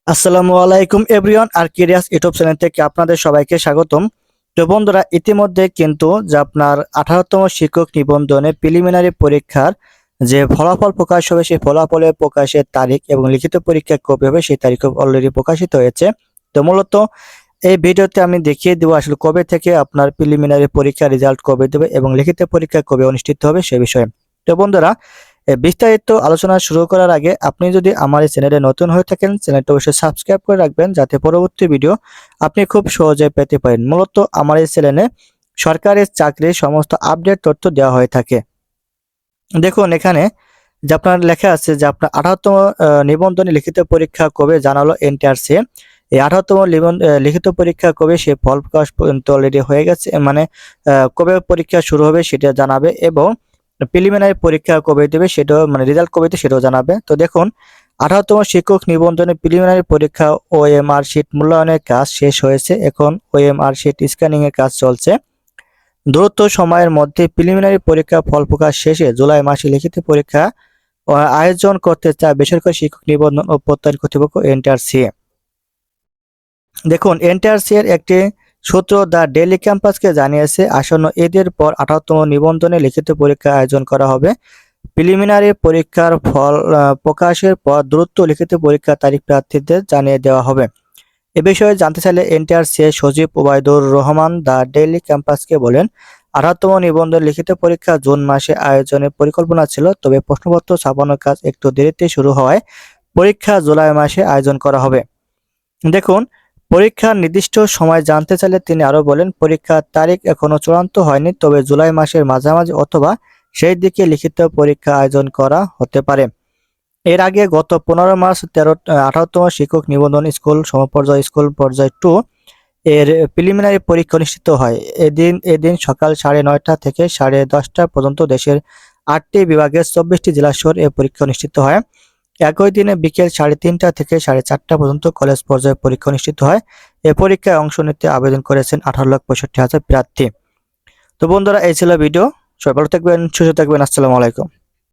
আসসালামু আলাইকুম এভরিওয়ান, আর কিরিয়াস YouTube channel থেকে আপনাদের সবাইকে স্বাগতম। তো বন্ধুরা, ইতিমধ্যে কিন্তু যে আপনার 18তম শিক্ষক নিবন্ধনে প্রিলিমিনারি পরীক্ষার যে ফলাফল প্রকাশ হবে, সেই ফলাফলের প্রকাশের তারিখ এবং লিখিত পরীক্ষা কবে হবে সেই তারিখ অলরেডি প্রকাশিত হয়েছে। তো মূলত এই ভিডিওতে আমি দেখিয়ে দেবো আসলে কবে থেকে আপনার প্রিলিমিনারি পরীক্ষার রেজাল্ট কবে দেবে এবং লিখিত পরীক্ষা কবে অনুষ্ঠিত হবে সে বিষয়ে। তো বন্ধুরা, বিস্তারিত আলোচনা শুরু করার আগে আপনি যদি আমার এই চ্যানেলে নতুন হয়ে থাকেন, চ্যানেলটা অবশ্যই সাবস্ক্রাইব করে রাখবেন যাতে পরবর্তী ভিডিও আপনি খুব সহজে পেতে পারেন। মূলত আমার এই চ্যানেলে সরকারি চাকরির সমস্ত আপডেট তথ্য দেওয়া হয়ে থাকে। দেখুন এখানে যে আপনার লেখা আছে যে আপনার 18তম নিবন্ধনে লিখিত পরীক্ষা কবে জানালো এনটিআরসি। এই 18তম লিখিত পরীক্ষা কবে সে ফল প্রকাশ পর্যন্ত অলরেডি হয়ে গেছে, মানে কবে পরীক্ষা শুরু হবে সেটা জানাবে এবং প্রিলিমিনারি পরীক্ষা কবে দেবে সেটাও, মানে রেজাল্ট কবে দেবে সেটাও জানাবে। তো দেখুন, 18তম শিক্ষক নিবন্ধনের প্রিলিমিনারি পরীক্ষা ওএমআর শিট মূল্যায়নের কাজ শেষ হয়েছে। এখন ওএমআর শিট স্ক্যানিং এর কাজ চলছে। দ্রুত সময়ের মধ্যে প্রিলিমিনারি পরীক্ষা ফল প্রকাশ শেষে জুলাই মাসে লিখিত পরীক্ষা আয়োজন করতে চায় বেসরকারি শিক্ষক নিবন্ধন ও প্রত্যয়ন কর্তৃপক্ষ এনটিআরসি। দেখুন, এনটিআরসি এর একটি সূত্র দ্য ডেইলি ক্যাম্পাসকে জানিয়েছে আসন্ন ঈদের পর 18তম নিবন্ধনে লিখিত পরীক্ষা আয়োজন করা হবে। প্রিলিমিনারি পরীক্ষার ফল প্রকাশের পর দ্রুত লিখিত পরীক্ষার তারিখ প্রার্থীদের জানিয়ে দেওয়া হবে। এ বিষয়ে জানতে চাইলে এনটিআরসি সচিব ওবায়দুর রহমান দ্য ডেইলি ক্যাম্পাসকে বলেন, 18তম নিবন্ধন লিখিত পরীক্ষা জুন মাসে আয়োজনের পরিকল্পনা ছিল, তবে প্রশ্নপত্র ছাপানোর কাজ একটু দেরিতে শুরু হওয়ায় পরীক্ষা জুলাই মাসে আয়োজন করা হবে। দেখুন, পরীক্ষার নির্দিষ্ট সময় জানতে চাইলে তিনি আরো বলেন, পরীক্ষার তারিখ এখনো চূড়ান্ত হয়নি, তবে জুলাই মাসের মাঝামাঝি অথবা সেই দিকে লিখিত পরীক্ষা আয়োজন করা হতে পারে। এর আগে গত 15 মার্চ 18তম শিক্ষক নিবন্ধন স্কুল সমপর্যায় স্কুল পর্যায় 2 এর প্রিলিমিনারি পরীক্ষা অনুষ্ঠিত হয়। এদিন সকাল 9:30 থেকে 10:30 পর্যন্ত দেশের 8টি বিভাগের 24টি জেলা শহর এ পরীক্ষা অনুষ্ঠিত হয়। একই দিনে বিকেল 3:30 থেকে 4:30 পর্যন্ত কলেজ পর্যায়ে পরীক্ষা অনুষ্ঠিত হয়। এ পরীক্ষায় অংশ নিতে আবেদন করেছেন 18,65,000 প্রার্থী। তো বন্ধুরা, এই ছিল ভিডিও। সবাই ভালো থাকবেন, সুস্থ থাকবেন। আসসালামু আলাইকুম।